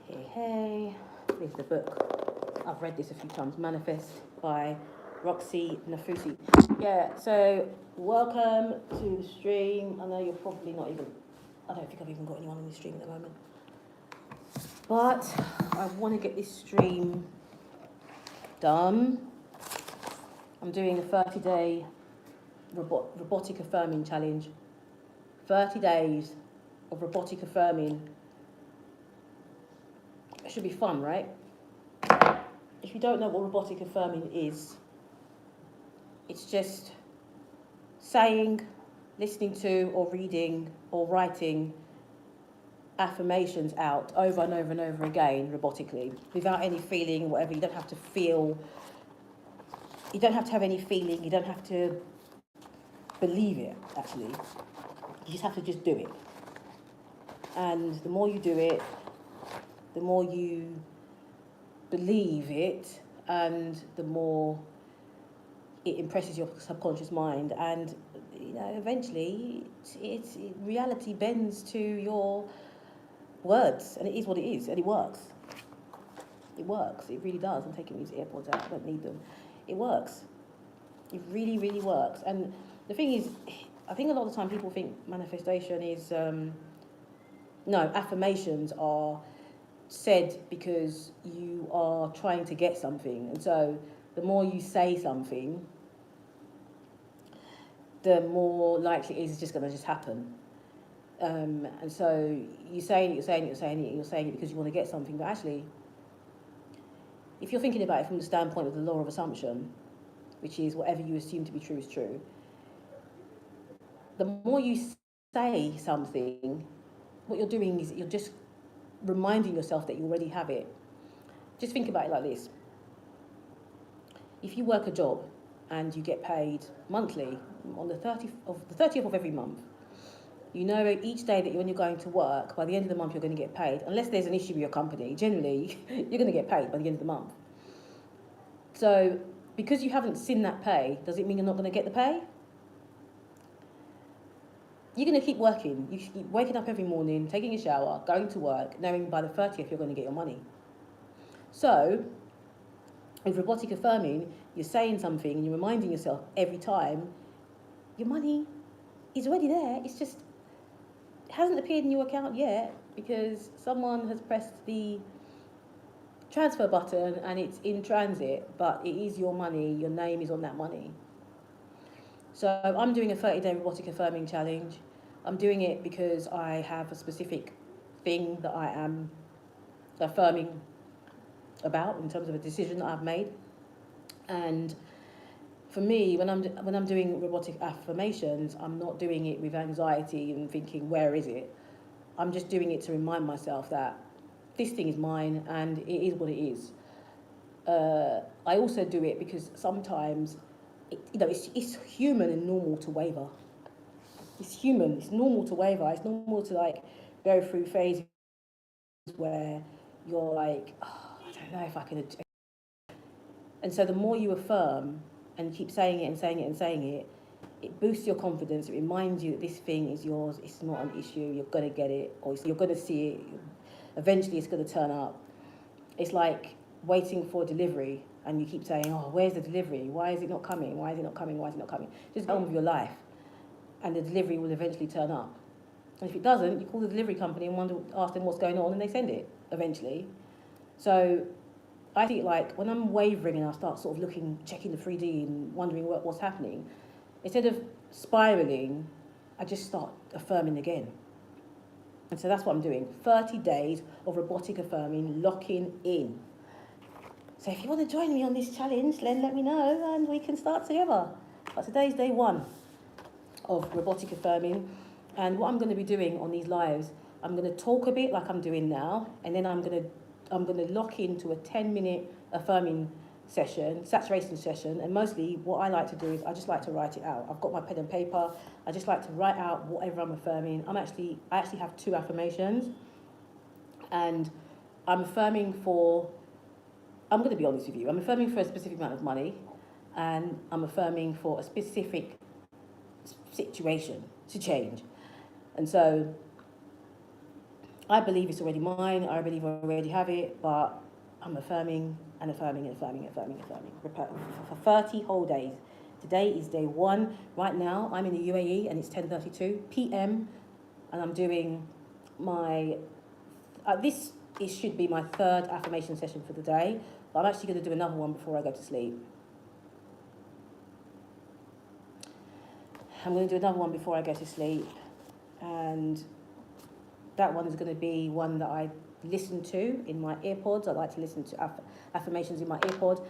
Hey, here's the book. I've read this a few times. Manifest by Roxy Nafusi. Yeah, so welcome to the stream. I know you're probably not even, I don't think I've even got anyone on the stream at the moment. But I want to get this stream done. I'm doing a 30-day robotic affirming challenge. 30 days of robotic affirming. It should be fun, right? If you don't know what robotic affirming is, it's just saying, listening to, or reading, or writing affirmations out over and over and over again, robotically, without any feeling, whatever. You don't have to feel, you don't have to have any feeling, you don't have to believe it, actually. You just have to just do it. And the more you do it, the more you believe it, and the more it impresses your subconscious mind, and eventually reality bends to your words, and it is what it is, and it works. It really does. I'm taking these AirPods out, I don't need them. It works. It really, really works. And the thing is, I think a lot of the time people think manifestation is no, affirmations are said because you are trying to get something, and so the more you say something, the more likely it is it's just going to just happen. And so you're saying it because you want to get something, but actually, if you're thinking about it from the standpoint of the law of assumption, which is whatever you assume to be true is true, the more you say something, what you're doing is you're just reminding yourself that you already have it. Just think about it like this. If you work a job and you get paid monthly on the 30th of every month, you know each day that when you're going to work, by the end of the month you're going to get paid. Unless there's an issue with your company, generally you're going to get paid by the end of the month. So because you haven't seen that pay, does it mean you're not going to get the pay? You're going to keep working. You keep waking up every morning, taking a shower, going to work, knowing by the 30th you're going to get your money. So with robotic affirming, you're saying something and you're reminding yourself every time, your money is already there. It's just, it hasn't appeared in your account yet because someone has pressed the transfer button and it's in transit, but it is your money, your name is on that money. So I'm doing a 30-day robotic affirming challenge. I'm doing it because I have a specific thing that I am affirming about in terms of a decision that I've made. And for me, when I'm doing robotic affirmations, I'm not doing it with anxiety and thinking, where is it? I'm just doing it to remind myself that this thing is mine and it is what it is. I also do it because sometimes, it's human and normal to waver. It's human. It's normal to waver. It's normal to go through phases where you're like, oh, I don't know if I can. And so the more you affirm and keep saying it and saying it and saying it, it boosts your confidence. It reminds you that this thing is yours. It's not an issue. You're going to get it, or you're going to see it. Eventually, it's going to turn up. It's like waiting for delivery, and you keep saying, oh, where's the delivery? Why is it not coming? Why is it not coming? Why is it not coming? Just go on with your life, and the delivery will eventually turn up. And if it doesn't, you call the delivery company and ask them what's going on, and they send it eventually. So I think when I'm wavering and I start sort of checking the 3D and wondering what's happening, instead of spiraling, I just start affirming again. And so that's what I'm doing. 30 days of robotic affirming, locking in. So if you want to join me on this challenge, then let me know and we can start together. But today's day 1 of robotic affirming. And what I'm going to be doing on these lives, I'm going to talk a bit like I'm doing now, and then I'm going to lock into a 10-minute affirming session, saturation session. And mostly what I like to do is I just like to write it out. I've got my pen and paper. I just like to write out whatever I'm affirming. I actually have 2 affirmations, and I'm affirming for, I'm going to be honest with you, I'm affirming for a specific amount of money, and I'm affirming for a specific situation to change. And so I believe it's already mine. I believe I already have it, but I'm affirming and affirming and affirming and affirming and affirming for 30 whole days. Today is day 1. Right now, I'm in the UAE and it's 10:32 p.m. and I'm doing my it should be my 3rd affirmation session for the day, but I'm actually going to do another one before I go to sleep. I'm going to do another one before I go to sleep, and that one is going to be one that I listen to in my earpods. I like to listen to affirmations in my earpod.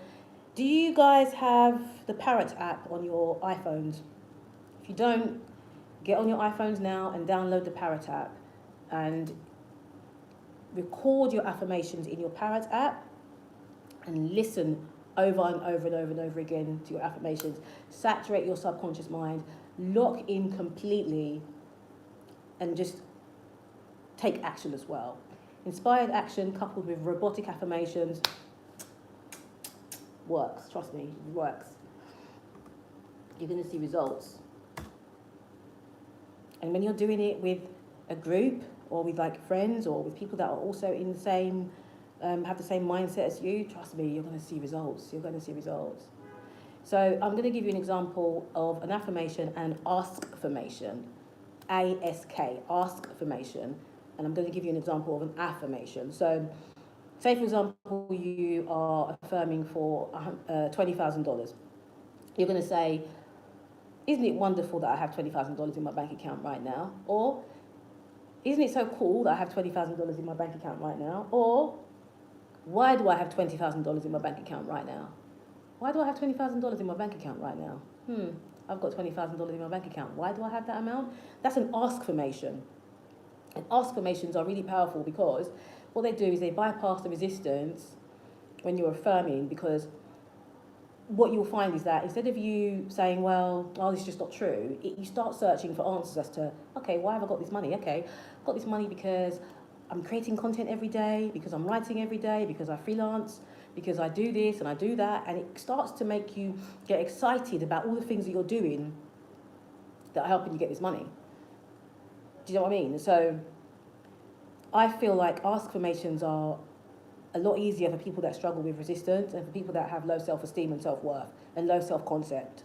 Do you guys have the Parrot app on your iPhones? If you don't, get on your iPhones now and download the Parrot app and record your affirmations in your Parrot app and listen over and over and over and over again to your affirmations. Saturate your subconscious mind, lock in completely, and just take action as well. Inspired action coupled with robotic affirmations works. Trust me, it works. You're going to see results. And when you're doing it with a group or with like friends or with people that are also in the same, have the same mindset as you, trust me, you're going to see results. You're going to see results. So I'm going to give you an example of an affirmation and ask-formation. A-S-K, ask-formation. And I'm going to give you an example of an affirmation. So say, for example, you are affirming for $20,000. You're going to say, isn't it wonderful that I have $20,000 in my bank account right now? Or, isn't it so cool that I have $20,000 in my bank account right now? Or, why do I have $20,000 in my bank account right now? Why do I have $20,000 in my bank account right now? I've got $20,000 in my bank account. Why do I have that amount? That's an ask-formation. And ask-formations are really powerful because what they do is they bypass the resistance when you're affirming, because what you'll find is that instead of you saying, well, oh, this is just not true, you start searching for answers as to, okay, why have I got this money? Okay, I've got this money because I'm creating content every day, because I'm writing every day, because I freelance, because I do this and I do that. And it starts to make you get excited about all the things that you're doing that are helping you get this money. Do you know what I mean? So I feel like ask-formations are a lot easier for people that struggle with resistance and for people that have low self-esteem and self-worth and low self-concept.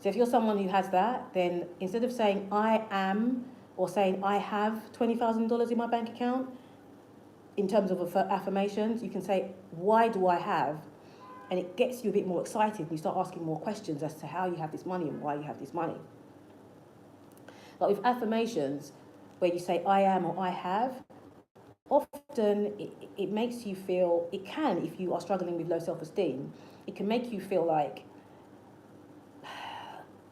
So if you're someone who has that, then instead of saying I am or saying I have $20,000 in my bank account, in terms of affirmations, you can say, why do I have? And it gets you a bit more excited. You start asking more questions as to how you have this money and why you have this money. But with affirmations, where you say I am or I have, often it makes you feel, it can, if you are struggling with low self-esteem, it can make you feel like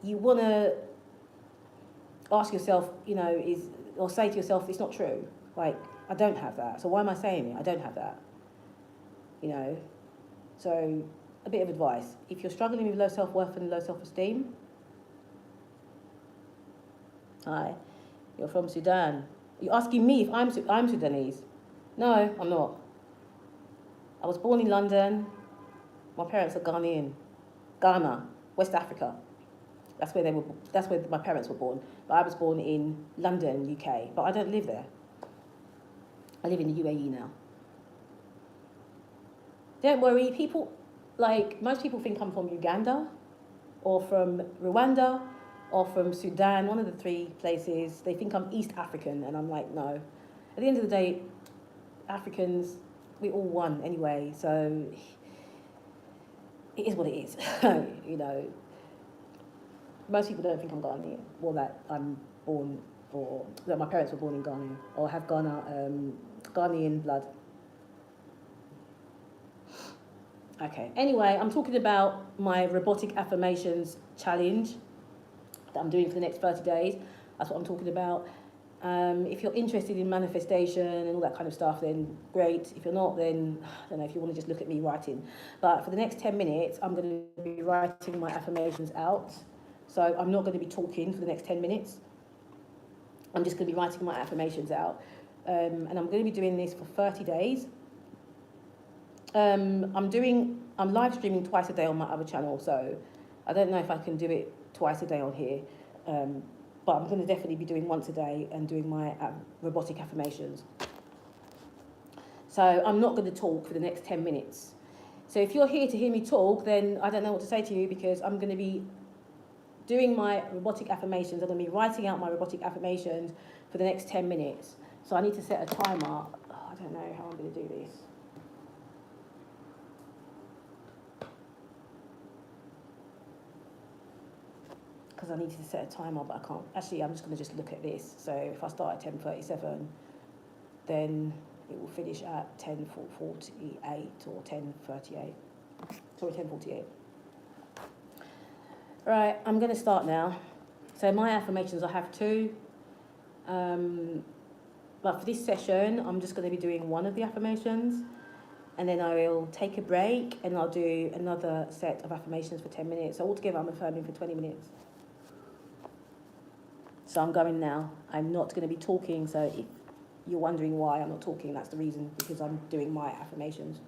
you want to ask yourself, or say to yourself, it's not true. Like, I don't have that. So why am I saying it? I don't have that. So a bit of advice. If you're struggling with low self-worth and low self-esteem, hi, you're from Sudan. You're asking me if I'm Sudanese. No, I'm not. I was born in London. My parents are Ghanaian. Ghana, West Africa. That's where my parents were born. But I was born in London, UK. But I don't live there. I live in the UAE now. Don't worry, most people think I'm from Uganda or from Rwanda or from Sudan, one of the 3 places. They think I'm East African, and I'm like, no. At the end of the day, Africans, we all one anyway, so it is what it is. Most people don't think I'm Ghanaian, or that I'm born, or that my parents were born in Ghana, or have Ghanaian blood. Okay, anyway, I'm talking about my robotic affirmations challenge that I'm doing for the next 30 days. That's what I'm talking about. If you're interested in manifestation and all that kind of stuff, then great. If you're not, then I don't know, if you want to just look at me writing. But for the next 10 minutes, I'm going to be writing my affirmations out. So I'm not going to be talking for the next 10 minutes. I'm just going to be writing my affirmations out. And I'm going to be doing this for 30 days. I'm live streaming twice a day on my other channel, so I don't know if I can do it twice a day on here. but I'm going to definitely be doing once a day and doing my robotic affirmations. So I'm not going to talk for the next 10 minutes. So if you're here to hear me talk, then I don't know what to say to you, because I'm going to be doing my robotic affirmations. I'm going to be writing out my robotic affirmations for the next 10 minutes. So I need to set a timer. Oh, I don't know how I'm going to do this. Because I need to set a timer, but I can't. Actually, I'm just going to just look at this. So if I start at 10:37, then it will finish at 10:48 or 10:38. Sorry, 10:48. Right, I'm going to start now. So my affirmations, I have two. But for this session, I'm just going to be doing one of the affirmations, and then I will take a break and I'll do another set of affirmations for 10 minutes. So altogether, I'm affirming for 20 minutes. So I'm going now. I'm not going to be talking, so if you're wondering why I'm not talking, that's the reason, because I'm doing my affirmations.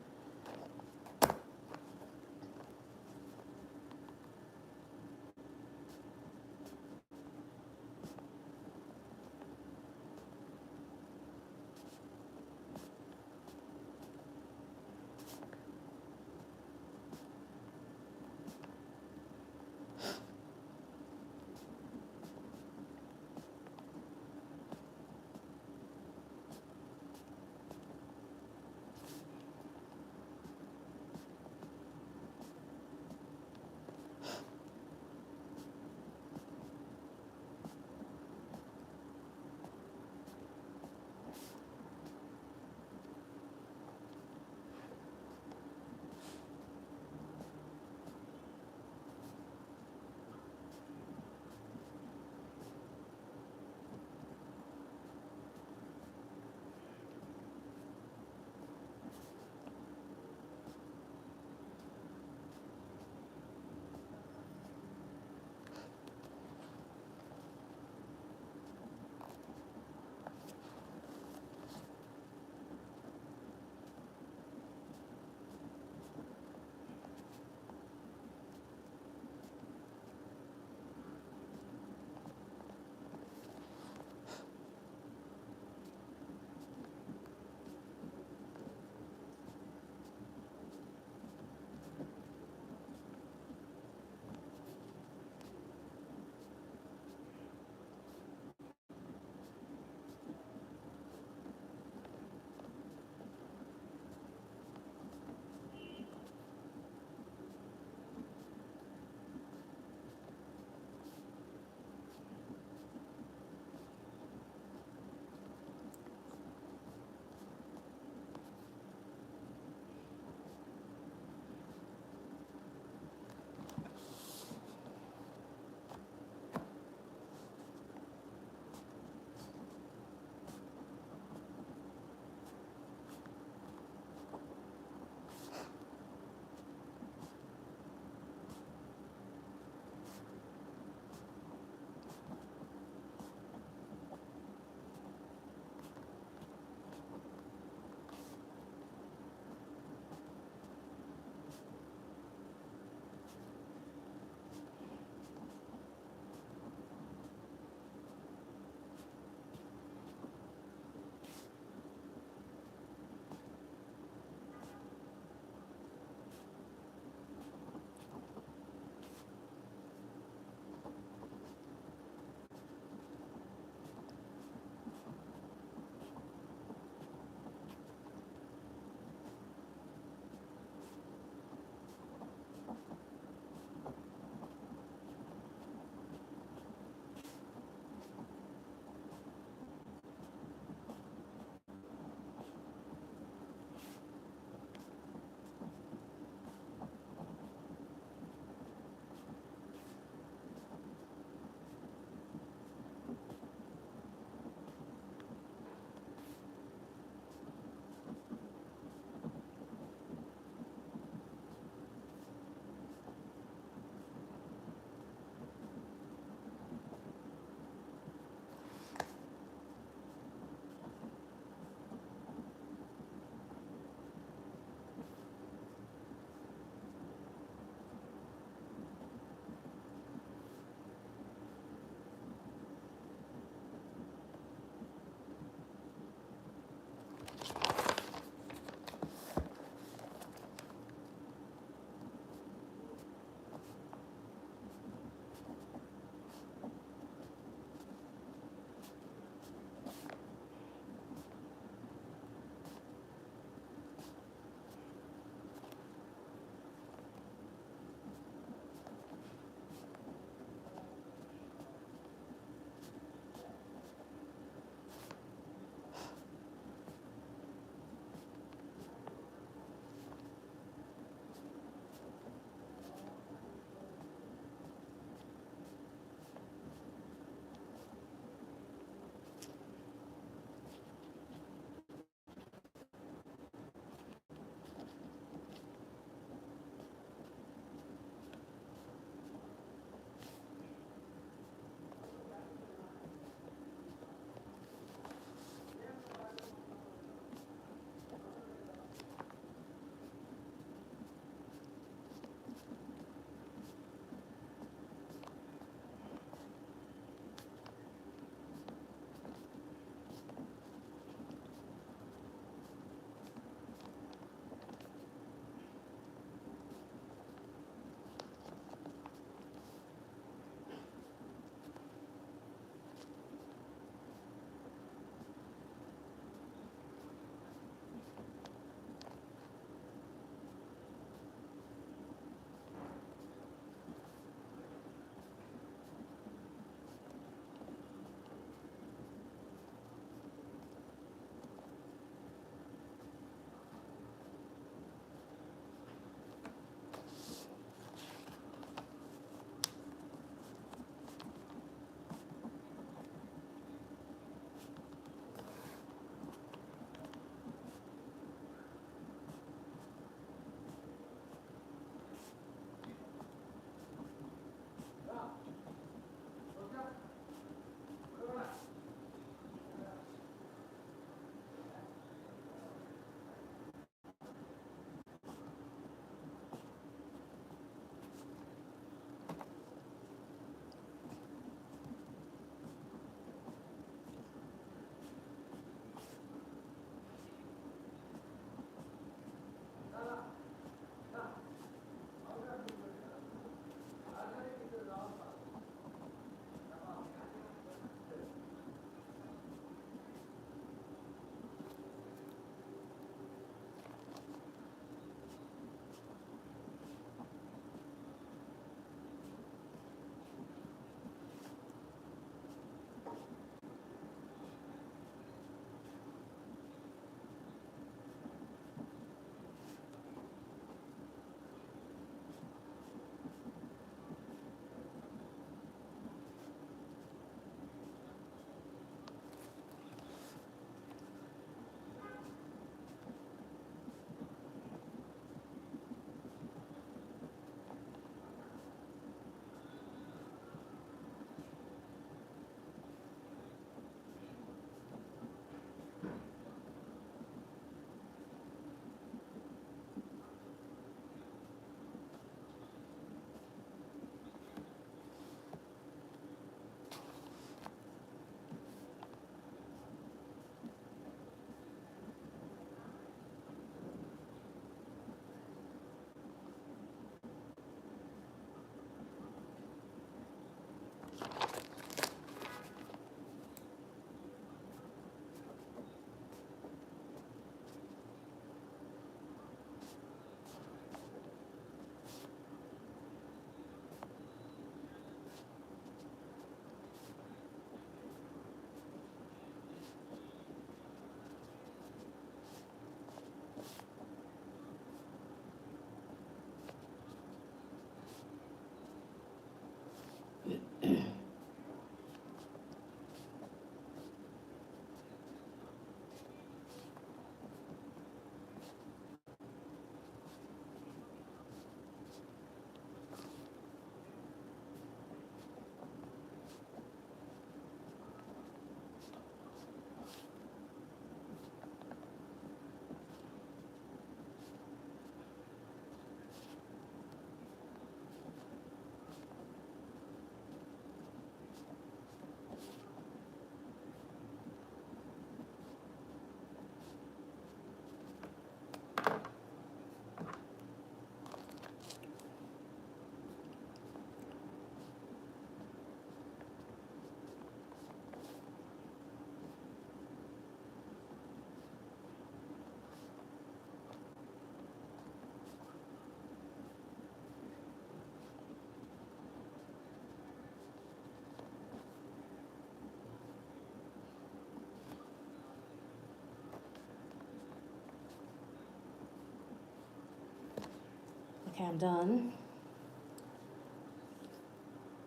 Okay, I'm done.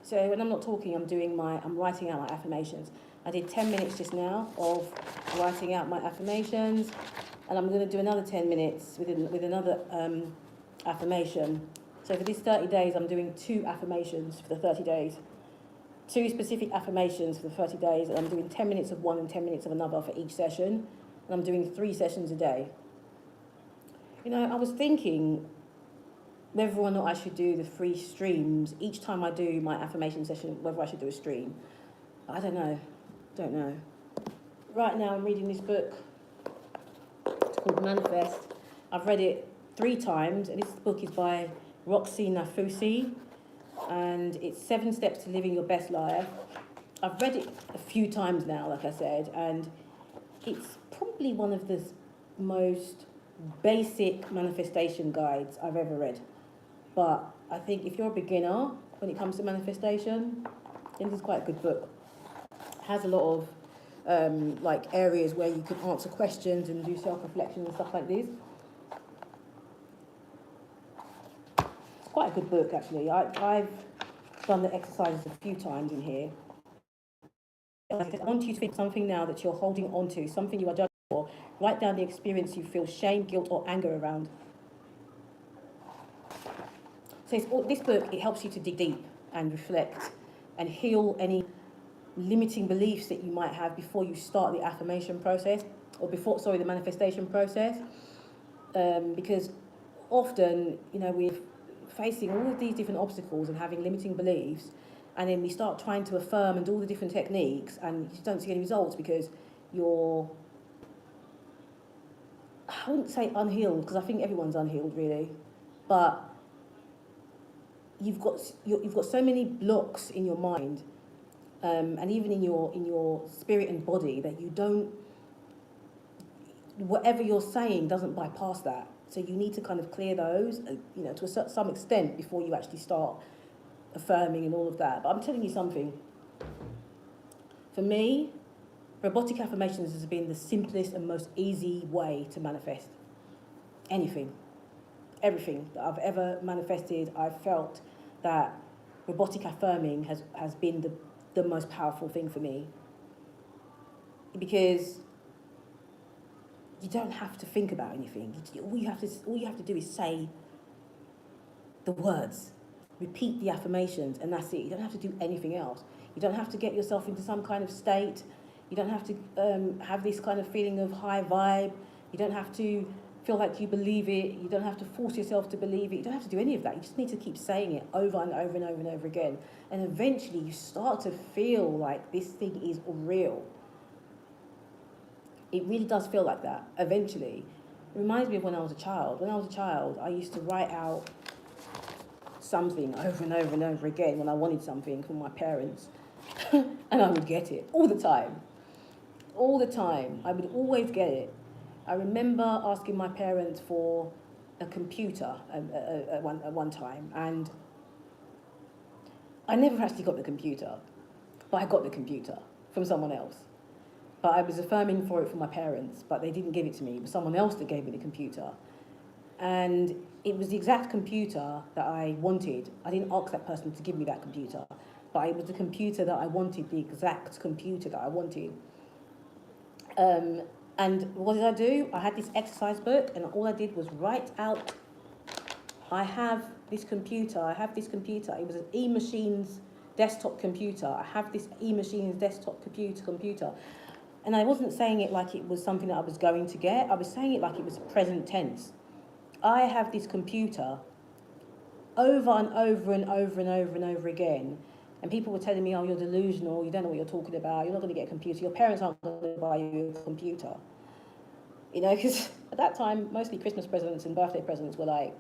So when I'm not talking, I'm writing out my affirmations. I did 10 minutes just now of writing out my affirmations, and I'm going to do another 10 minutes with another affirmation. So for these 30 days, I'm doing 2 affirmations for the 30 days. 2 specific affirmations for the 30 days, and I'm doing 10 minutes of one and 10 minutes of another for each session. And I'm doing 3 sessions a day. You know, I was thinking whether or not I should do the 3 streams each time I do my affirmation session, whether I should do a stream. I don't know. Right now I'm reading this book. It's called Manifest. I've read it 3 times, and this book is by Roxy Nafusi, and it's 7 Steps to Living Your Best Life. I've read it a few times now, like I said, and it's probably one of the most basic manifestation guides I've ever read. But I think if you're a beginner when it comes to manifestation, then this is quite a good book. It has a lot of areas where you can answer questions and do self-reflection and stuff like this. It's quite a good book, actually. I've done the exercises a few times in here. I want you to think something now that you're holding on to, something you are judging for. Write down the experience you feel shame, guilt, or anger around. So this book, it helps you to dig deep and reflect and heal any limiting beliefs that you might have before you start the affirmation process, or the manifestation process. Because often, you know, we're facing all of these different obstacles and having limiting beliefs, and then we start trying to affirm and do all the different techniques, and you don't see any results because you're, I wouldn't say unhealed, because I think everyone's unhealed really, but you've got so many blocks in your mind, and even in your spirit and body, that you don't, whatever you're saying doesn't bypass that. So you need to kind of clear those, you know, to some extent before you actually start affirming and all of that. But I'm telling you something. For me, robotic affirmations has been the simplest and most easy way to manifest anything. Everything that I've ever manifested, I've felt that robotic affirming has been the most powerful thing for me. Because you don't have to think about anything. All you have to do is say the words, repeat the affirmations, and that's it. You don't have to do anything else. You don't have to get yourself into some kind of state. You don't have to have this kind of feeling of high vibe. You don't have to feel like you believe it. You don't have to force yourself to believe it. You don't have to do any of that. You just need to keep saying it over and over and over and over again. And eventually you start to feel like this thing is real. It really does feel like that, eventually. It reminds me of when I was a child. When I was a child, I used to write out something over and over and over again when I wanted something from my parents. And I would get it all the time. All the time. I would always get it. I remember asking my parents for a computer at one time, and I never actually got the computer, but I got the computer from someone else. But I was affirming for it from my parents, but they didn't give it to me. It was someone else that gave me the computer. And it was the exact computer that I wanted. I didn't ask that person to give me that computer, but it was the computer that I wanted, the exact computer that I wanted. And what did I do? I had this exercise book, and all I did was write out, I have this computer. It was an E-Machines desktop computer. I have this E-Machines desktop computer. And I wasn't saying it like it was something that I was going to get. I was saying it like it was present tense. I have this computer, over and over and over and over and over again. And people were telling me, oh, you're delusional, you don't know what you're talking about, you're not going to get a computer, your parents aren't going to buy you a computer. You know, because at that time, mostly Christmas presents and birthday presents were like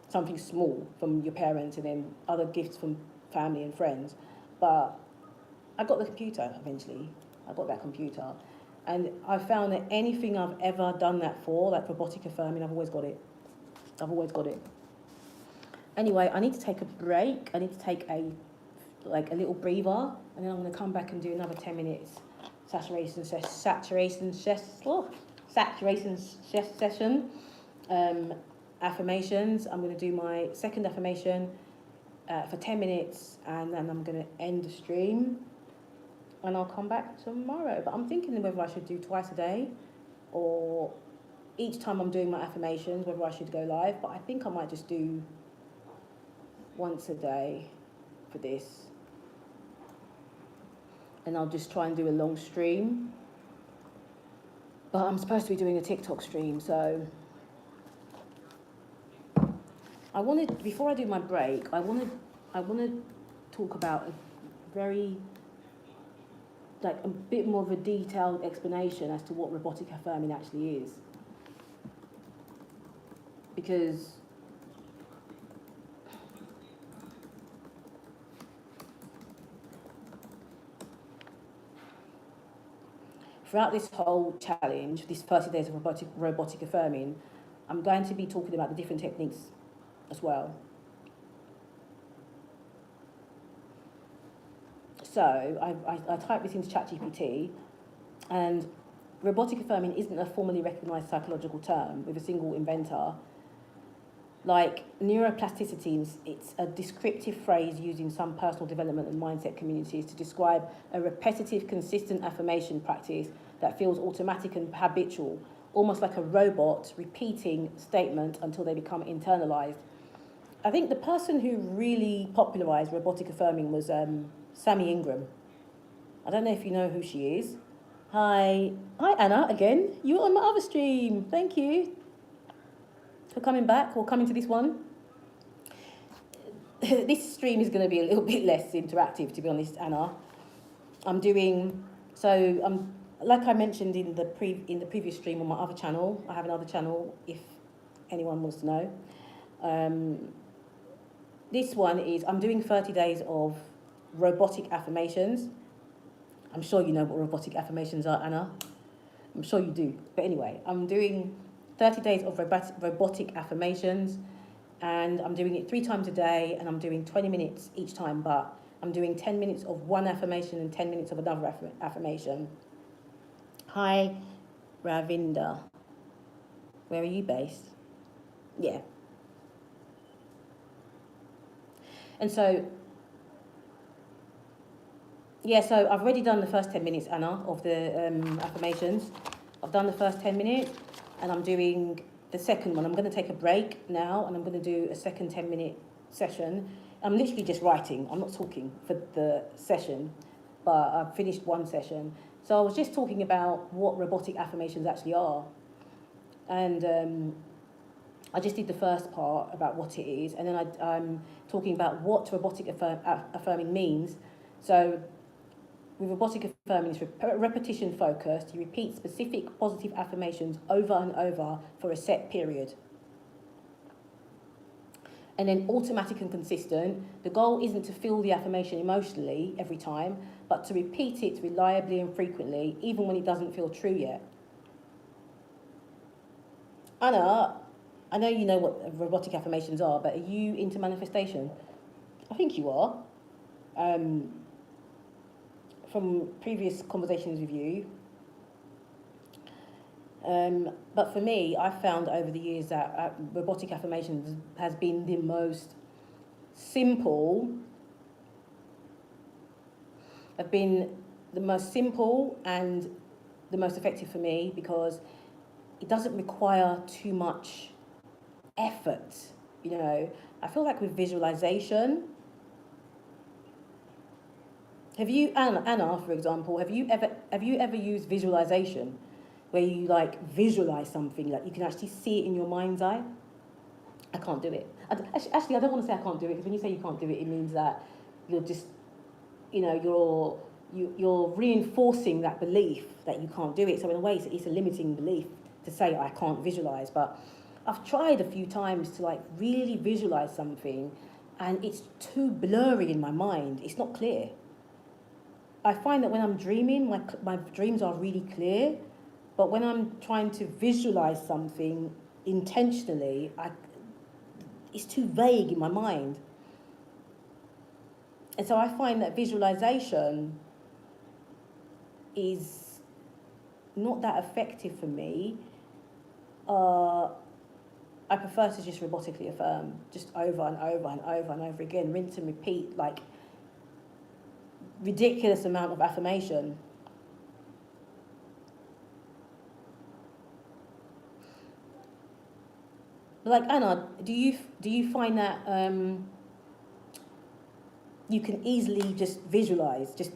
something small from your parents, and then other gifts from family and friends. But I got the computer eventually. I got that computer. And I found that anything I've ever done that for, like robotic affirming, I've always got it. Anyway, I need to take a break. I need to take a little breather, and then I'm going to come back and do another 10 minutes saturation session. affirmations. I'm going to do my second affirmation for 10 minutes, and then I'm going to end the stream, and I'll come back tomorrow. But I'm thinking whether I should do twice a day, or each time I'm doing my affirmations, whether I should go live. But I think I might just do once a day for this, and I'll just try and do a long stream. But I'm supposed to be doing a TikTok stream, so I wanted, before I do my break, I want to talk about a very, like, a bit more of a detailed explanation as to what robotic affirming actually is, because throughout this whole challenge, this 30 days of robotic affirming, I'm going to be talking about the different techniques as well. So I typed this into ChatGPT, and robotic affirming isn't a formally recognised psychological term with a single inventor. Like neuroplasticity, it's a descriptive phrase used in some personal development and mindset communities to describe a repetitive, consistent affirmation practice that feels automatic and habitual, almost like a robot repeating statement until they become internalized. I think the person who really popularized robotic affirming was Sammy Ingram. I don't know if you know who she is. Hi Anna, again. You were on my other stream. Thank you for coming back, or coming to this one. This stream is going to be a little bit less interactive, to be honest, Anna. Like I mentioned in the previous stream on my other channel. I have another channel if anyone wants to know. This one is, I'm doing 30 days of robotic affirmations. I'm sure you know what robotic affirmations are, Anna. I'm sure you do. But anyway, I'm doing 30 days of robotic affirmations, and I'm doing it 3 times a day, and I'm doing 20 minutes each time, but I'm doing 10 minutes of one affirmation and 10 minutes of another affirmation. Hi, Ravinda. Where are you based? Yeah. And so I've already done the first 10 minutes, Anna, of the affirmations. I've done the first 10 minutes, and I'm doing the second one. I'm going to take a break now, and I'm going to do a second 10-minute session. I'm literally just writing. I'm not talking for the session, but I've finished one session. So I was just talking about what robotic affirmations actually are. And I just did the first part about what it is, and then I'm talking about what robotic affirming means. So with robotic affirming, it's repetition focused. You repeat specific positive affirmations over and over for a set period. And then automatic and consistent. The goal isn't to feel the affirmation emotionally every time, but to repeat it reliably and frequently, even when it doesn't feel true yet. Anna, I know you know what robotic affirmations are, but are you into manifestation? I think you are. From previous conversations with you. But for me, I've found over the years that robotic affirmations has been the most simple, and the most effective for me, because it doesn't require too much effort. You know, I feel like with visualization, Anna, for example, have you ever used visualization, where you like visualize something, like you can actually see it in your mind's eye? I can't do it. Actually, I don't want to say I can't do it, because when you say you can't do it, it means that you're just, you know, you're reinforcing that belief that you can't do it. So in a way, it's a limiting belief to say I can't visualize. But I've tried a few times to like really visualize something, and it's too blurry in my mind. It's not clear. I find that when I'm dreaming, my dreams are really clear, but when I'm trying to visualize something intentionally, it's too vague in my mind. And so I find that visualization is not that effective for me, I prefer to just robotically affirm, just over and over and over and over again, rinse and repeat, like ridiculous amount of affirmation. Like Anna, do you find that you can easily just visualize, just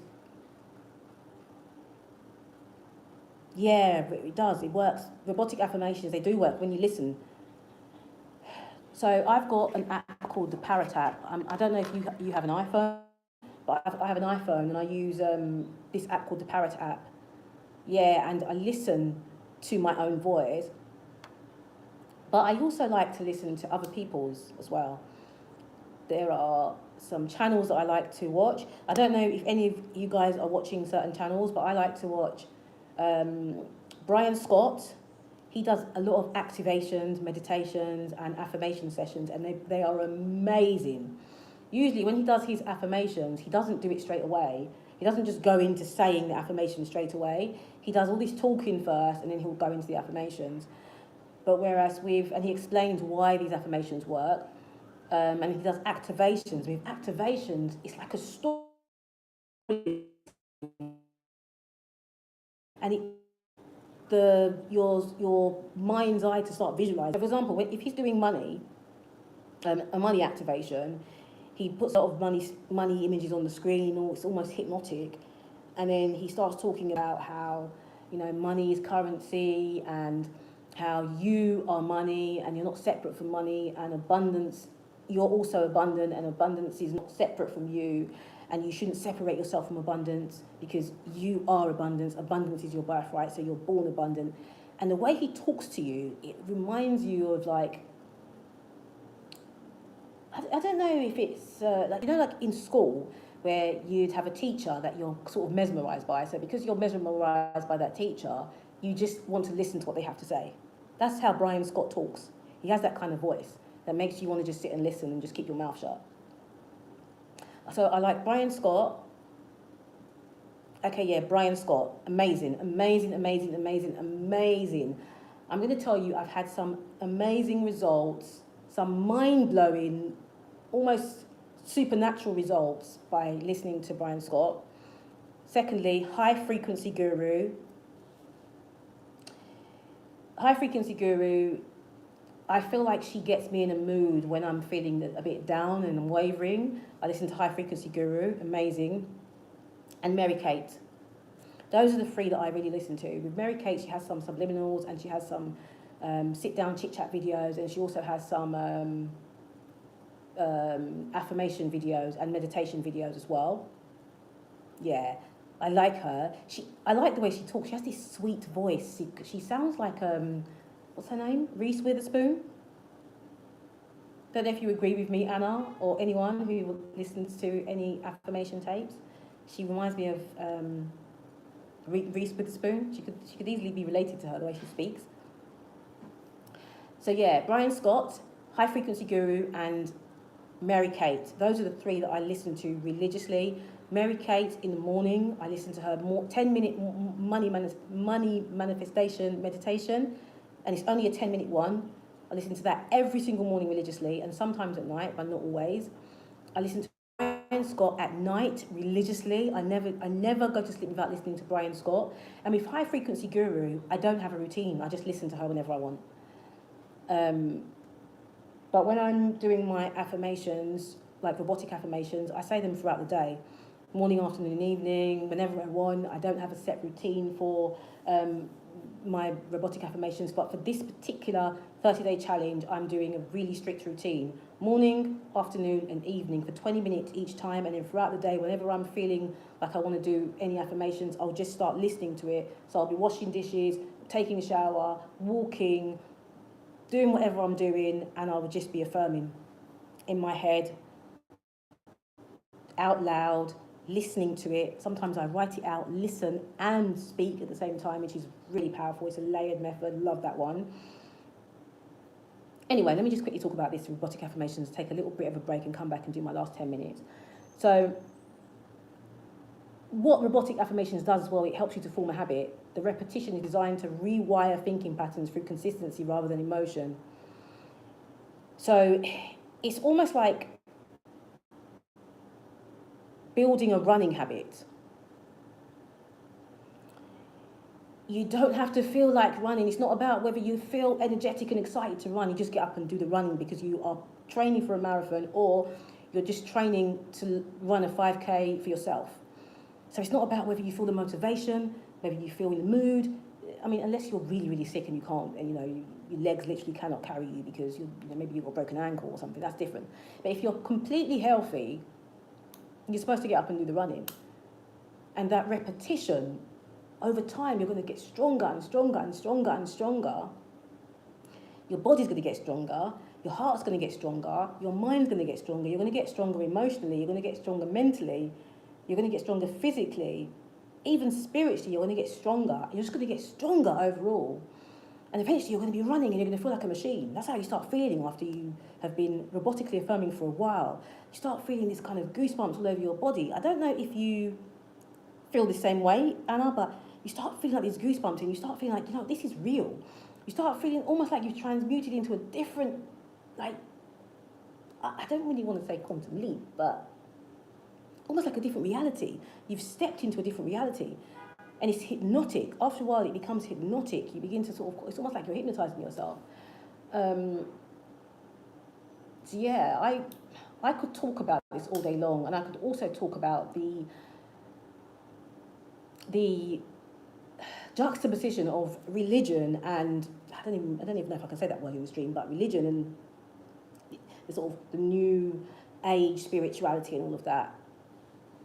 yeah, it does, it works. Robotic affirmations, they do work when you listen. So I've got an app called the Parrot app. I don't know if you have an iPhone, but I have an iPhone and I use this app called the Parrot app. Yeah, and I listen to my own voice, but I also like to listen to other people's as well. There are some channels that I like to watch. I don't know if any of you guys are watching certain channels, but I like to watch Brian Scott. He does a lot of activations, meditations, and affirmation sessions, and they are amazing. Usually when he does his affirmations, he doesn't do it straight away. He doesn't just go into saying the affirmation straight away. He does all this talking first, and then he'll go into the affirmations. But whereas and he explains why these affirmations work, and he does activations. With activations, it's like a story, and your mind's eye to start visualizing. For example, if he's doing money, a money activation, he puts a lot of money images on the screen, or it's almost hypnotic, and then he starts talking about how money is currency and how you are money and you're not separate from money, and abundance, you're also abundant, and abundance is not separate from you, and you shouldn't separate yourself from abundance because you are abundance. Abundance is your birthright, so you're born abundant. And the way he talks to you, it reminds you of like, I don't know if it's like in school where you'd have a teacher that you're sort of mesmerised by. So because you're mesmerised by that teacher, you just want to listen to what they have to say. That's how Brian Scott talks. He has that kind of voice that makes you want to just sit and listen and just keep your mouth shut. So I like Brian Scott. Okay, yeah, Brian Scott. Amazing, amazing, amazing, amazing, amazing. I'm going to tell you, I've had some amazing results, some mind-blowing, almost supernatural results by listening to Brian Scott. Secondly, High Frequency Guru. High Frequency Guru, I feel like she gets me in a mood when I'm feeling a bit down and I'm wavering. I listen to High Frequency Guru, amazing. And Mary Kate. Those are the three that I really listen to. With Mary Kate, she has some subliminals, and she has some sit-down chit-chat videos, and she also has some affirmation videos and meditation videos as well. Yeah, I like her. I like the way she talks. She has this sweet voice. She sounds like, what's her name? Reese Witherspoon? Don't know if you agree with me, Anna, or anyone who listens to any affirmation tapes. She reminds me of Reese Witherspoon. She could easily be related to her, the way she speaks. So yeah, Brian Scott, High Frequency Guru, and Mary Kate. Those are the three that I listen to religiously. Mary Kate in the morning, I listen to her 10-minute money manifestation meditation, and it's only a 10-minute one. I listen to that every single morning religiously, and sometimes at night, but not always. I listen to Brian Scott at night religiously. I never go to sleep without listening to Brian Scott. And with High Frequency Guru, I don't have a routine. I just listen to her whenever I want. But when I'm doing my affirmations, like robotic affirmations, I say them throughout the day. Morning, afternoon, and evening, whenever I want. I don't have a set routine for my robotic affirmations, but for this particular 30-day challenge, I'm doing a really strict routine. Morning, afternoon, and evening for 20 minutes each time, and then throughout the day, whenever I'm feeling like I want to do any affirmations, I'll just start listening to it. So I'll be washing dishes, taking a shower, walking, doing whatever I'm doing, and I will just be affirming in my head, out loud, listening to it. Sometimes I write it out, listen, and speak at the same time, which is really powerful. It's a layered method. Love that one. Anyway, let me just quickly talk about this robotic affirmations, take a little bit of a break and come back and do my last 10 minutes. So what robotic affirmations does as well, it helps you to form a habit. The repetition is designed to rewire thinking patterns through consistency rather than emotion. So it's almost like building a running habit. You don't have to feel like running. It's not about whether you feel energetic and excited to run. You just get up and do the running because you are training for a marathon, or you're just training to run a 5K for yourself. So it's not about whether you feel the motivation, whether you feel in the mood. I mean, unless you're really, really sick and you can't, and your legs literally cannot carry you because maybe you've got a broken ankle or something, that's different. But if you're completely healthy, you're supposed to get up and do the running. And that repetition, over time, you're going to get stronger and stronger and stronger and stronger. Your body's going to get stronger. Your heart's going to get stronger. Your mind's going to get stronger. You're going to get stronger emotionally. You're going to get stronger mentally. You're going to get stronger physically. Even spiritually, you're going to get stronger. You're just going to get stronger overall. And eventually, you're going to be running and you're going to feel like a machine. That's how you start feeling after you have been robotically affirming for a while. You start feeling this kind of goosebumps all over your body. I don't know if you feel the same way, Anna, but you start feeling like these goosebumps and you start feeling like, this is real. You start feeling almost like you've transmuted into a different, I don't really want to say quantum leap, but almost like a different reality. You've stepped into a different reality. And it's hypnotic. After a while, it becomes hypnotic. You begin to it's almost like you're hypnotizing yourself. So yeah, I could talk about this all day long, and I could also talk about the juxtaposition of religion and I don't even know if I can say that word in the stream, but religion and the sort of the new age spirituality and all of that.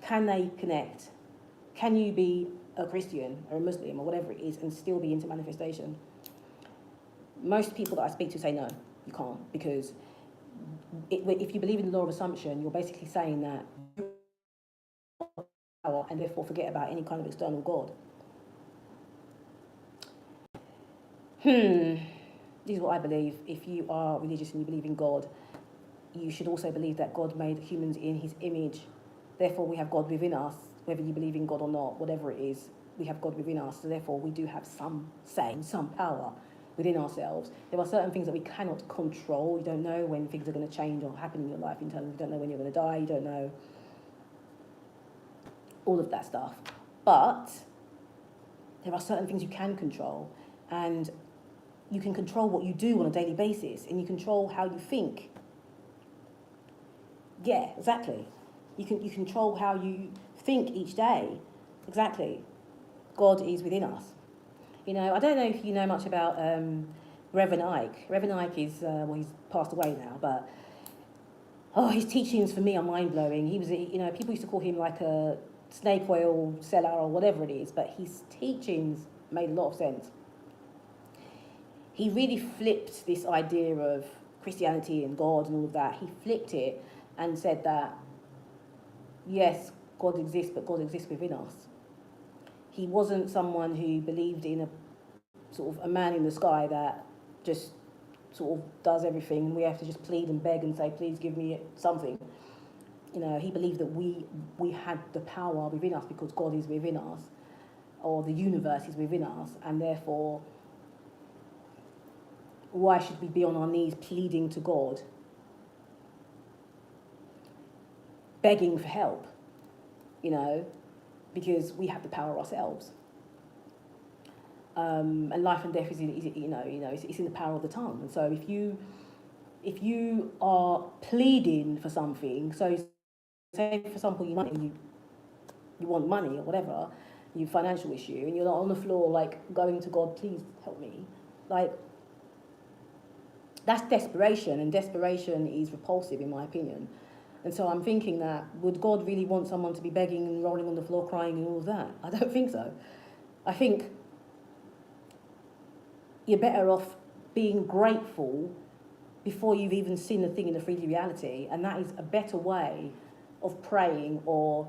Can they connect? Can you be a Christian or a Muslim or whatever it is and still be into manifestation? Most people that I speak to say no, you can't, because if you believe in the law of assumption, you're basically saying that power and therefore forget about any kind of external God. This is what I believe. If you are religious and you believe in God, you should also believe that God made humans in his image. Therefore, we have God within us, whether you believe in God or not, whatever it is, we have God within us. So therefore, we do have some say, some power within ourselves. There are certain things that we cannot control. You don't know when things are going to change or happen in your life in terms of you don't know when you're going to die. You don't know all of that stuff. But there are certain things you can control, and you can control what you do on a daily basis, and you control how you think. Yeah, exactly. You control how you think each day. Exactly. God is within us. I don't know if you know much about Reverend Ike. Reverend Ike is, he's passed away now, but his teachings for me are mind-blowing. He was, people used to call him like a snake oil seller or whatever it is, but his teachings made a lot of sense. He really flipped this idea of Christianity and God and all of that. He flipped it and said that, yes, God exists, but God exists within us. He wasn't someone who believed in a sort of a man in the sky that just sort of does everything, and we have to just plead and beg and say, please give me something. He believed that we had the power within us because God is within us, or the universe is within us, and therefore, why should we be on our knees pleading to God, begging for help, because we have the power ourselves. And life and death is in the power of the tongue. And so if you are pleading for something, so say for example you want money or whatever, you have a financial issue, and you're not on the floor like going to God, please help me, like that's desperation, and desperation is repulsive in my opinion. And so I'm thinking that, would God really want someone to be begging and rolling on the floor crying and all of that? I don't think so. I think you're better off being grateful before you've even seen the thing in the 3D reality, and that is a better way of praying or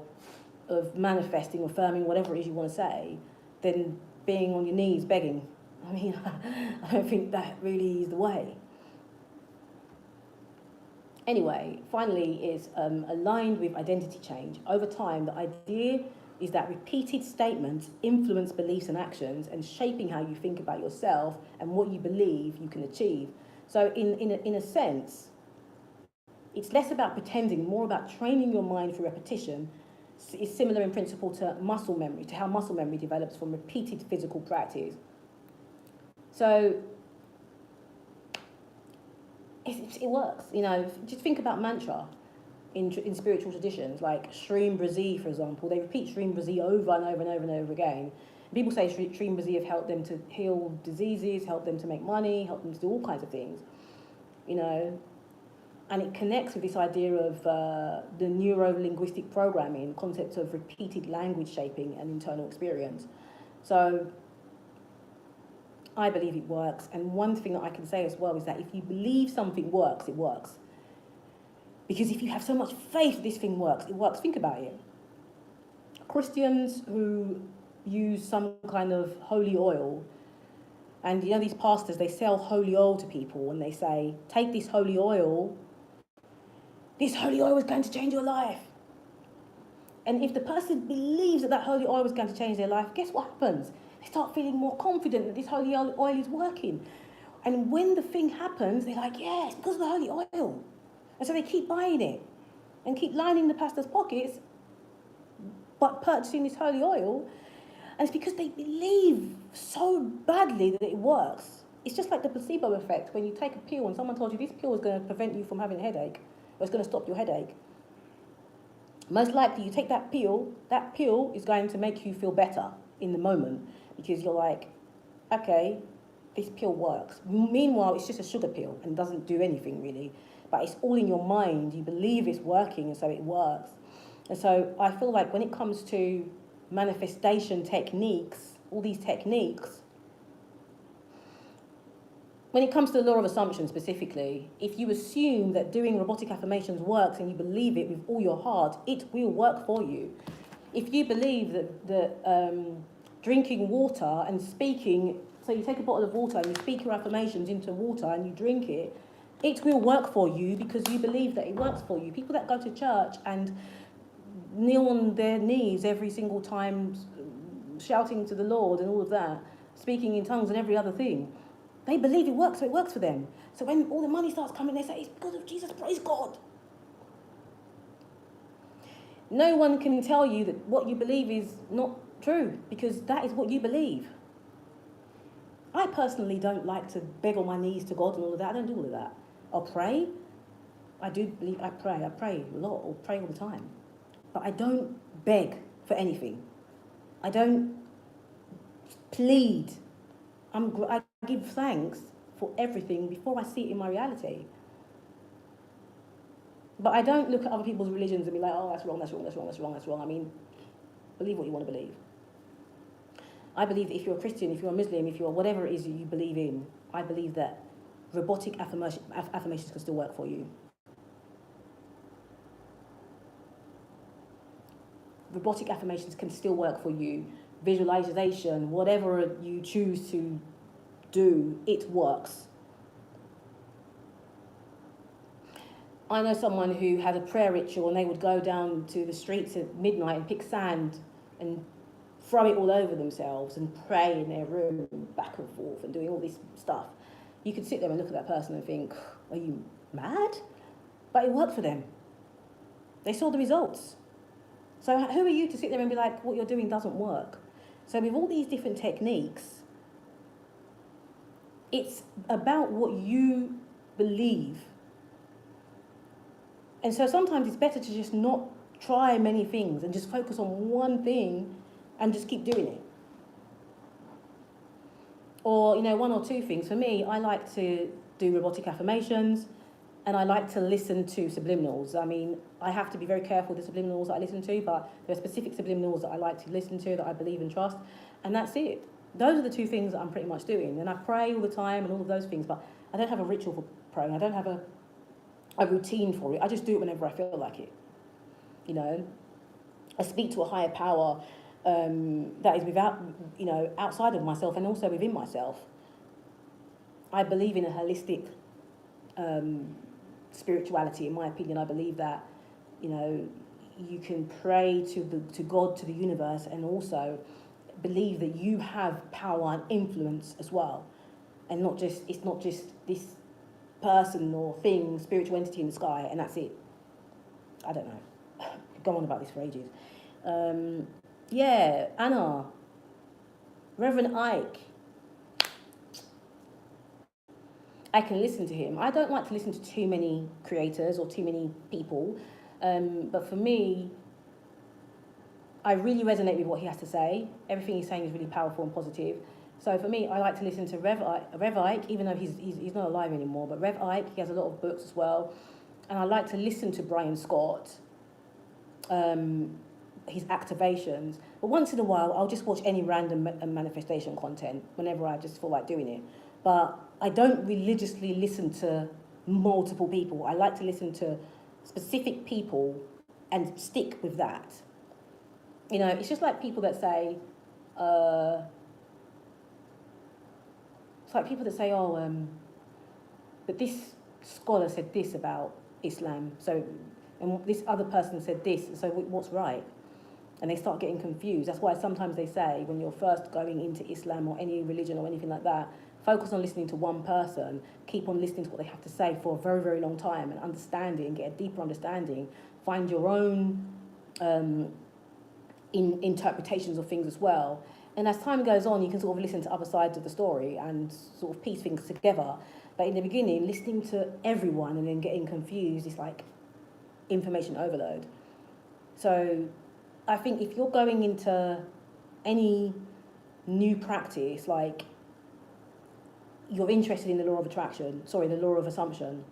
of manifesting, affirming, whatever it is you want to say, than being on your knees begging. I mean, I don't think that really is the way. Anyway, finally, is aligned with identity change. Over time, the idea is that repeated statements influence beliefs and actions, and shaping how you think about yourself and what you believe you can achieve. So in a sense, It's less about pretending, more about training your mind through repetition. It's similar in principle to muscle memory, to how muscle memory develops from repeated physical practice. So it works, you know. Just think about mantra in spiritual traditions, like Shreem Brazi, for example. They repeat Shreem Brazi over and over and over and over again. People say Shreem Brazi have helped them to heal diseases, helped them to make money, helped them to do all kinds of things, you know. And it connects with this idea of the neuro-linguistic programming, concept of repeated language shaping and internal experience. So I believe it works. And one thing that I can say as well is that if you believe something works, it works. Because if you have so much faith that this thing works, it works. Think about it. Christians who use some kind of holy oil, and you know these pastors, they sell holy oil to people and they say, take this holy oil is going to change your life. And if the person believes that holy oil is going to change their life, guess what happens? They start feeling more confident that this holy oil is working. And when the thing happens, they're like, yeah, it's because of the holy oil. And so they keep buying it and keep lining the pastor's pockets, but purchasing this holy oil. And it's because they believe so badly that it works. It's just like the placebo effect. When you take a pill and someone told you this pill is going to prevent you from having a headache, or it's going to stop your headache. Most likely you take that pill is going to make you feel better in the moment, because you're like, okay, this pill works. Meanwhile, it's just a sugar pill and doesn't do anything really. But it's all in your mind. You believe it's working, and so it works. And so I feel like when it comes to manifestation techniques, all these techniques, when it comes to the law of assumption specifically, if you assume that doing robotic affirmations works and you believe it with all your heart, it will work for you. If you believe that drinking water and speaking, so you take a bottle of water and you speak your affirmations into water and you drink it, it will work for you because you believe that it works for you. People that go to church and kneel on their knees every single time, shouting to the Lord and all of that, speaking in tongues and every other thing, they believe it works, so it works for them. So when all the money starts coming, they say, it's because of Jesus, praise God. No one can tell you that what you believe is not true, because that is what you believe. I personally don't like to beg on my knees to God and all of that. I don't do all of that. I'll pray. I do believe I pray. I pray a lot, or pray all the time. But I don't beg for anything. I don't plead. I give thanks for everything before I see it in my reality. But I don't look at other people's religions and be like, oh, that's wrong, that's wrong, that's wrong, that's wrong, that's wrong. I mean, believe what you want to believe. I believe that if you're a Christian, if you're a Muslim, if you're whatever it is that you believe in, I believe that robotic affirmations can still work for you. Robotic affirmations can still work for you. Visualization, whatever you choose to do, it works. I know someone who had a prayer ritual and they would go down to the streets at midnight and pick sand and throw it all over themselves and pray in their room back and forth and doing all this stuff. You could sit there and look at that person and think, are you mad? But it worked for them. They saw the results. So who are you to sit there and be like, what you're doing doesn't work? So with all these different techniques, it's about what you believe. And so sometimes it's better to just not try many things and just focus on one thing and just keep doing it. Or, one or two things. For me, I like to do robotic affirmations, and I like to listen to subliminals. I mean, I have to be very careful with the subliminals that I listen to, but there are specific subliminals that I like to listen to, that I believe and trust, and that's it. Those are the two things that I'm pretty much doing. And I pray all the time and all of those things, but I don't have a ritual for praying. I don't have a routine for it. I just do it whenever I feel like it. I speak to a higher power that is without, outside of myself and also within myself. I believe in a holistic spirituality. In my opinion, I believe that, you can pray to God, to the universe, and also believe that you have power and influence as well, and it's not just this person or thing, spiritual entity in the sky, and that's it. I don't know. Go on about this for ages. Yeah, Anna, Reverend Ike. I can listen to him. I don't like to listen to too many creators or too many people, but for me, I really resonate with what he has to say. Everything he's saying is really powerful and positive. So for me, I like to listen to Rev Ike, even though he's not alive anymore. But Rev Ike, he has a lot of books as well, and I like to listen to Brian Scott, his activations. But once in a while, I'll just watch any random manifestation content whenever I just feel like doing it. But I don't religiously listen to multiple people. I like to listen to specific people and stick with that. You know, it's just like people that say, it's like people that say, oh, but this scholar said this about Islam, so, and this other person said this, so what's right? And they start getting confused. That's why sometimes they say, when you're first going into Islam or any religion or anything like that, focus on listening to one person, keep on listening to what they have to say for a very, very long time, and understanding, get a deeper understanding, find your own in interpretations of things as well. And as time goes on, you can sort of listen to other sides of the story and sort of piece things together. But in the beginning, listening to everyone and then getting confused is like information overload. So I think if you're going into any new practice, like you're interested in the law of the law of assumption,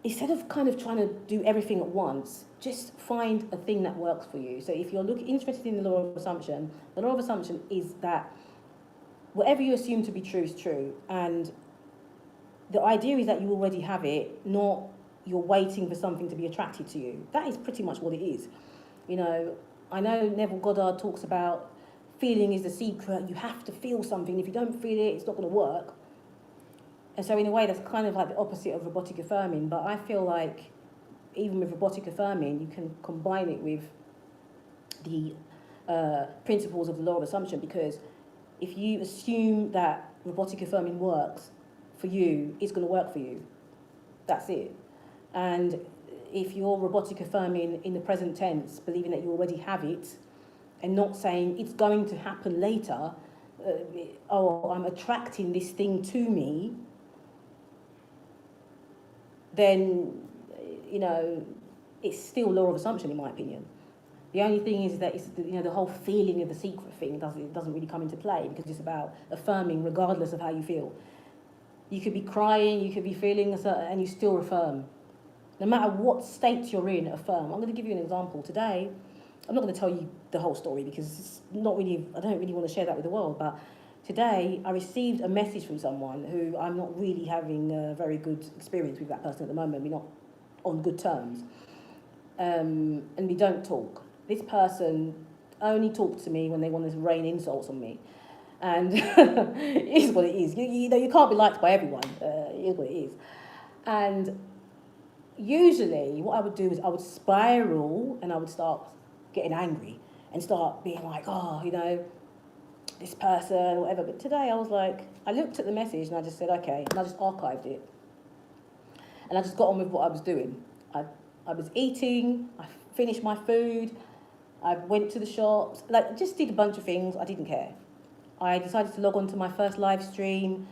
instead of kind of trying to do everything at once, just find a thing that works for you. So if you're interested in the law of assumption is that whatever you assume to be true is true. And the idea is that you already have it, not you're waiting for something to be attracted to you. That is pretty much what it is. You know, I know Neville Goddard talks about feeling is the secret. You have to feel something. If you don't feel it, it's not going to work. And so in a way, that's kind of like the opposite of robotic affirming. But I feel like even with robotic affirming, you can combine it with the principles of the law of assumption, because if you assume that robotic affirming works for you, it's going to work for you. That's it. And if you're robotic affirming in the present tense, believing that you already have it, and not saying it's going to happen later, oh, I'm attracting this thing to me, then, you know, it's still law of assumption, in my opinion. The only thing is that it's, you know, the whole feeling of the secret thing doesn't really come into play, because it's about affirming regardless of how you feel. You could be crying, you could be feeling a certain, and you still affirm. No matter what state you're in, affirm. I'm going to give you an example. Today, I'm not going to tell you the whole story because it's not really, I don't really want to share that with the world, but today I received a message from someone who I'm not really having a very good experience with that person at the moment. We're not on good terms. And we don't talk. This person only talked to me when they wanted to rain insults on me. And it is what it is. You know, you can't be liked by everyone. It is what it is. And usually what I would do is I would spiral and I would start getting angry and start being like, oh, you know, this person, whatever. But today I was like, I looked at the message and I just said, okay, and I just archived it. And I just got on with what I was doing. I was eating, I finished my food, I went to the shops, like just did a bunch of things, I didn't care. I decided to log on to my first live stream.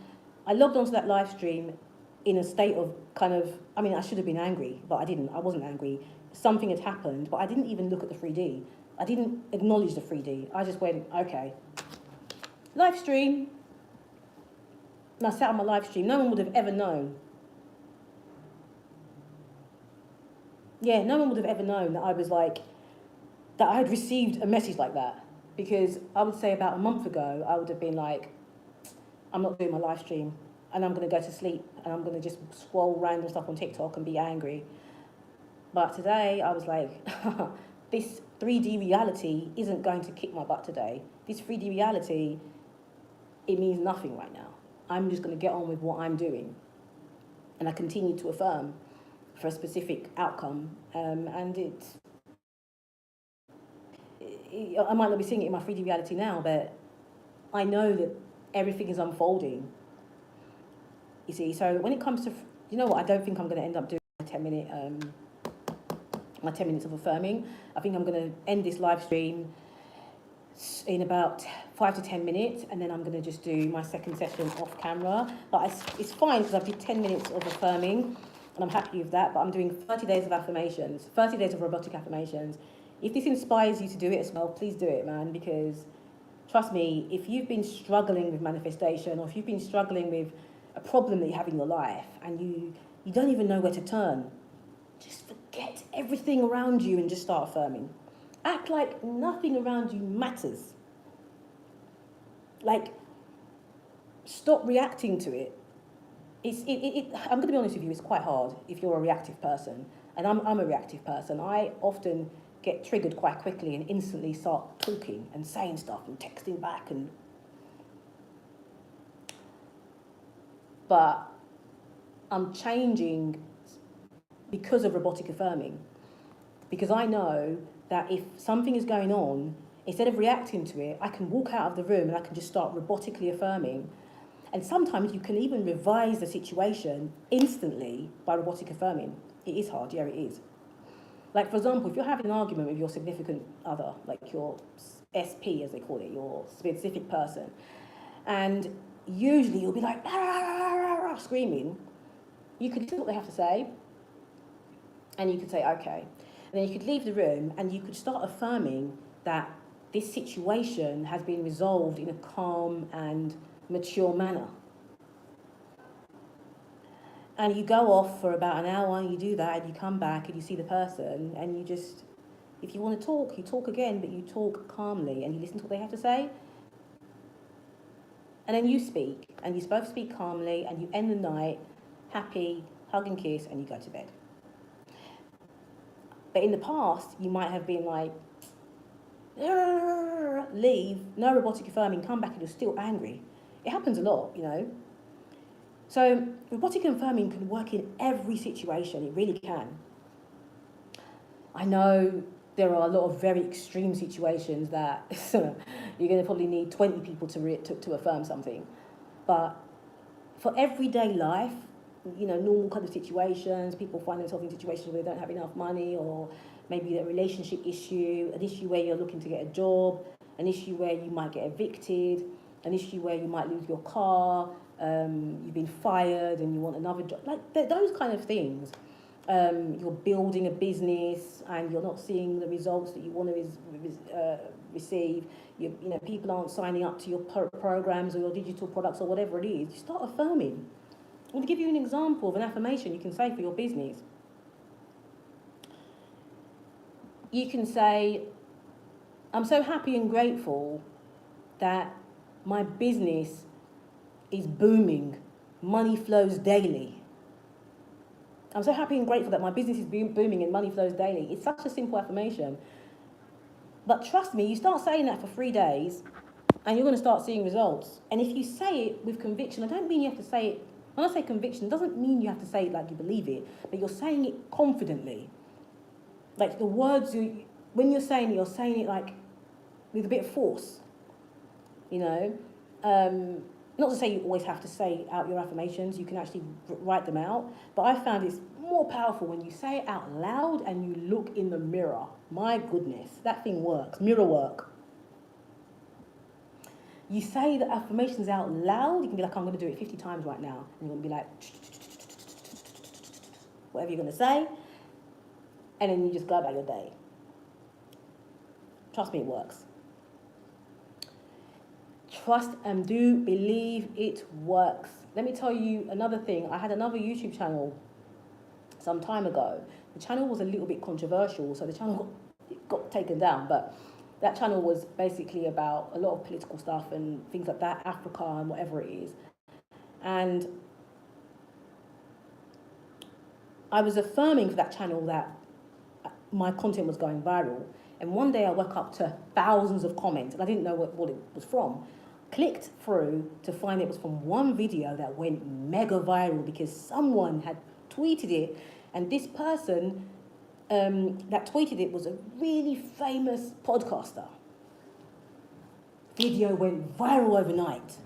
I logged onto that live stream in a state of kind of, I mean, I should have been angry, but I didn't. I wasn't angry. Something had happened, but I didn't even look at the 3D. I didn't acknowledge the 3D. I just went, okay. Live stream. And I sat on my live stream. No one would have ever known. Yeah, no one would have ever known that I was like, that I had received a message like that. Because I would say about a month ago, I would have been like, I'm not doing my live stream. And I'm going to go to sleep and I'm going to just scroll random stuff on TikTok and be angry. But today I was like, this 3D reality isn't going to kick my butt today. This 3D reality, it means nothing right now. I'm just going to get on with what I'm doing. And I continue to affirm for a specific outcome. And I might not be seeing it in my 3D reality now, but I know that everything is unfolding You see, so when it comes to, you know what, I don't think I'm going to end up doing my 10 minutes of affirming. I think I'm going to end this live stream in about 5 to 10 minutes, and then I'm going to just do my second session off camera. But it's fine because I've did 10 minutes of affirming, and I'm happy with that. But I'm doing 30 days of affirmations, 30 days of robotic affirmations. If this inspires you to do it as well, please do it, man, because trust me, if you've been struggling with manifestation, or if you've been struggling with a problem that you have in your life and you don't even know where to turn, just forget everything around you and just start affirming. Act like nothing around you matters. Like, stop reacting to it. I'm going to be honest with you, it's quite hard if you're a reactive person. And I'm a reactive person. I often get triggered quite quickly and instantly start talking and saying stuff and texting back. But I'm changing because of robotic affirming. Because I know that if something is going on, instead of reacting to it, I can walk out of the room and I can just start robotically affirming. And sometimes you can even revise the situation instantly by robotic affirming. It is hard, yeah, it is. Like, for example, if you're having an argument with your significant other, like your SP, as they call it, your specific person, and usually you'll be like, "Ah, ah, ah, ah," screaming, you could listen to what they have to say, and you could say, okay. And then you could leave the room and you could start affirming that this situation has been resolved in a calm and mature manner. And you go off for about an hour and you do that, and you come back and you see the person, and you just, if you want to talk, you talk again, but you talk calmly and you listen to what they have to say. And then you speak, and you both speak calmly, and you end the night happy, hug and kiss, and you go to bed. But in the past, you might have been like, leave, no robotic affirming, come back, and you're still angry. It happens a lot, you know. So robotic affirming can work in every situation. It really can. I know there are a lot of very extreme situations that you're going to probably need 20 people to affirm something. But for everyday life, you know, normal kind of situations, people find themselves in situations where they don't have enough money, or maybe a relationship issue, an issue where you're looking to get a job, an issue where you might get evicted, an issue where you might lose your car, you've been fired and you want another job, like those kind of things. You're building a business and you're not seeing the results that you want to receive. You know, people aren't signing up to your programs or your digital products or whatever it is. You start affirming. I'm going to give you an example of an affirmation you can say for your business. You can say, I'm so happy and grateful that my business is booming. Money flows daily. I'm so happy and grateful that my business is booming and money flows daily. It's such a simple affirmation. But trust me, you start saying that for 3 days and you're going to start seeing results. And if you say it with conviction, I don't mean you have to say it, when I say conviction, it doesn't mean you have to say it like you believe it, but you're saying it confidently. Like the words, when you're saying it like with a bit of force, you know. Not to say you always have to say out your affirmations, you can actually write them out, but I found it's more powerful when you say it out loud and you look in the mirror. My goodness, that thing works, mirror work. You say the affirmations out loud, you can be like, I'm going to do it 50 times right now, and you're going to be like, whatever you're going to say, and then you just go about your day. Trust me, it works. Trust and do believe it works. Let me tell you another thing. I had another YouTube channel some time ago. The channel was a little bit controversial, so the channel got taken down. But that channel was basically about a lot of political stuff and things like that, Africa and whatever it is. And I was affirming for that channel that my content was going viral. And one day I woke up to thousands of comments, and I didn't know what it was from. Clicked through to find it was from one video that went mega viral because someone had tweeted it, and this person that tweeted it was a really famous podcaster. Video went viral overnight.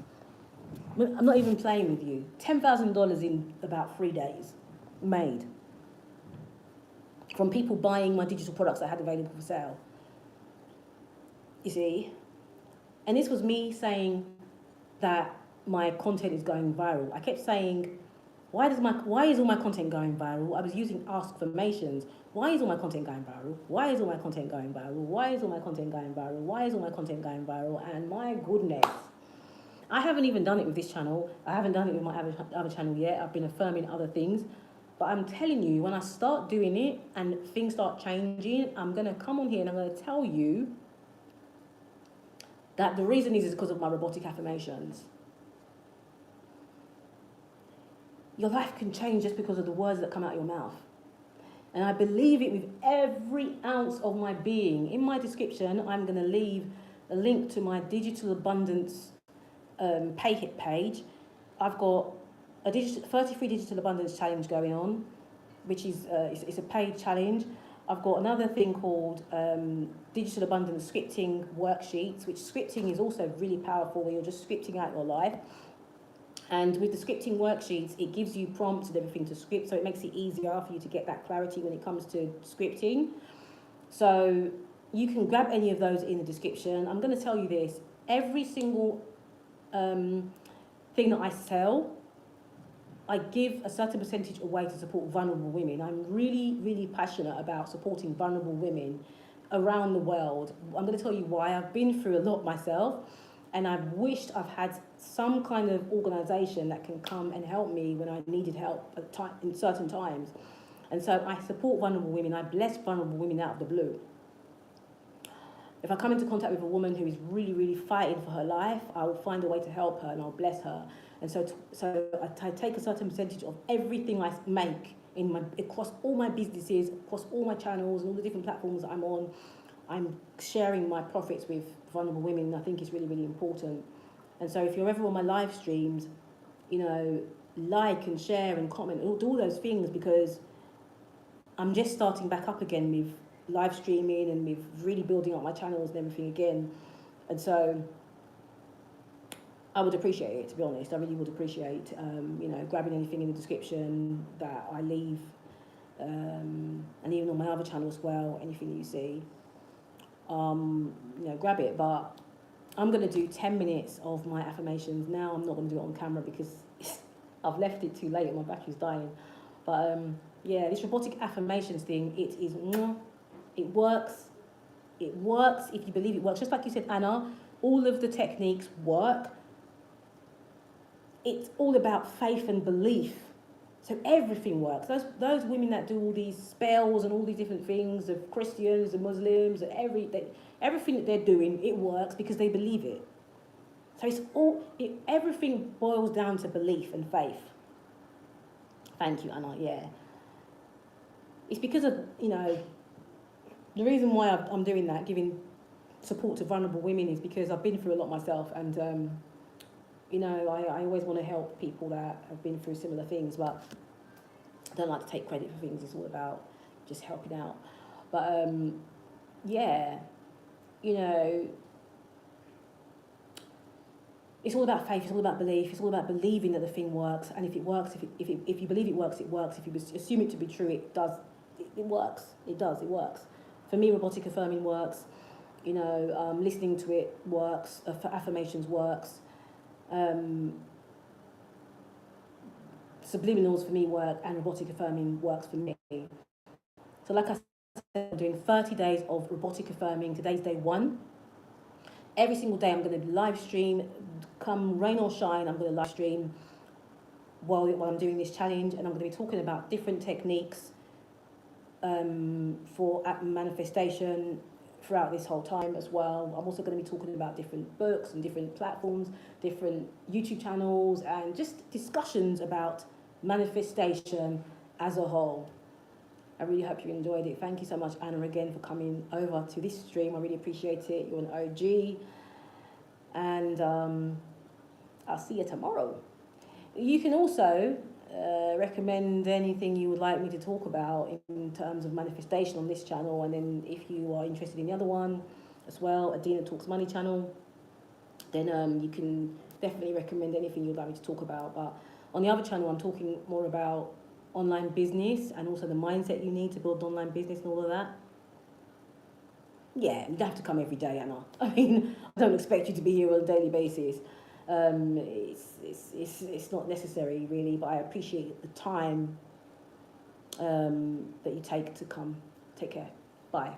I'm not even playing with you. $10,000 in about 3 days, made from people buying my digital products that I had available for sale. You see, and this was me saying that my content is going viral. I kept saying, why is all my content going viral? I was using affirmations. Why is all my content going viral? Why is all my content going viral? Why is all my content going viral? Why is all my content going viral? And my goodness, I haven't even done it with this channel. I haven't done it with my other channel yet. I've been affirming other things. But I'm telling you, when I start doing it and things start changing, I'm going to come on here and I'm going to tell you that the reason is because of my robotic affirmations. Your life can change just because of the words that come out of your mouth. And I believe it with every ounce of my being. In my description, I'm going to leave a link to my Digital Abundance pay hit page. I've got a 33 Digital Abundance challenge going on, which is it's a paid challenge. I've got another thing called Digital Abundance Scripting Worksheets, which scripting is also really powerful, where you're just scripting out your life. And with the scripting worksheets, it gives you prompts and everything to script, so it makes it easier for you to get that clarity when it comes to scripting. So you can grab any of those in the description. I'm going to tell you this, every single thing that I sell, I give a certain percentage away to support vulnerable women. I'm really, really passionate about supporting vulnerable women around the world. I'm going to tell you why. I've been through a lot myself, and I've wished I've had some kind of organisation that can come and help me when I needed help in certain times. And so I support vulnerable women. I bless vulnerable women out of the blue. If I come into contact with a woman who is really, really fighting for her life, I will find a way to help her and I'll bless her. And so I take a certain percentage of everything I make across all my businesses, across all my channels and all the different platforms that I'm on. I'm sharing my profits with vulnerable women. I think it's really, really important. And so if you're ever on my live streams, you know, like and share and comment, do all those things, because I'm just starting back up again with live streaming and with really building up my channels and everything again. And so I would appreciate it, to be honest. I really would appreciate, you know, grabbing anything in the description that I leave, and even on my other channel as well, anything you see, you know, grab it. But I'm going to do 10 minutes of my affirmations now. I'm not going to do it on camera because I've left it too late and my battery's dying. But yeah, this robotic affirmations thing, it works. It works if you believe it works. Just like you said, Anna, all of the techniques work. It's all about faith and belief. So everything works. Those women that do all these spells and all these different things, of Christians and Muslims, and everything that they're doing, it works because they believe it. So everything boils down to belief and faith. Thank you, Anna. Yeah. It's because of, you know, the reason why I'm doing that, giving support to vulnerable women, is because I've been through a lot myself, and you know, I always want to help people that have been through similar things, but I don't like to take credit for things. It's all about just helping out. But yeah, you know, it's all about faith. It's all about belief. It's all about believing that the thing works. And if it works, if you believe it works, it works. If you assume it to be true, it does. It works. It does. It works. For me, robotic affirming works. You know, listening to it works. Affirmations works. Subliminals for me work, and robotic affirming works for me. So like I said, I'm doing 30 days of robotic affirming. Today's day 1. Every single day I'm going to live stream, come rain or shine, I'm going to live stream while I'm doing this challenge, and I'm going to be talking about different techniques for manifestation throughout this whole time as well. I'm also going to be talking about different books and different platforms, different YouTube channels, and just discussions about manifestation as a whole. I really hope you enjoyed it. Thank you so much, Anna, again, for coming over to this stream. I really appreciate it. You're an OG. And I'll see you tomorrow. You can also recommend anything you would like me to talk about in terms of manifestation on this channel. And then if you are interested in the other one as well, Adina Talks Money channel, then you can definitely recommend anything you'd like me to talk about. But on the other channel, I'm talking more about online business and also the mindset you need to build online business and all of that. Yeah, you don't have to come every day, Anna. I mean, I don't expect you to be here on a daily basis. It's not necessary, really, but I appreciate the time that you take to come. Take care. Bye.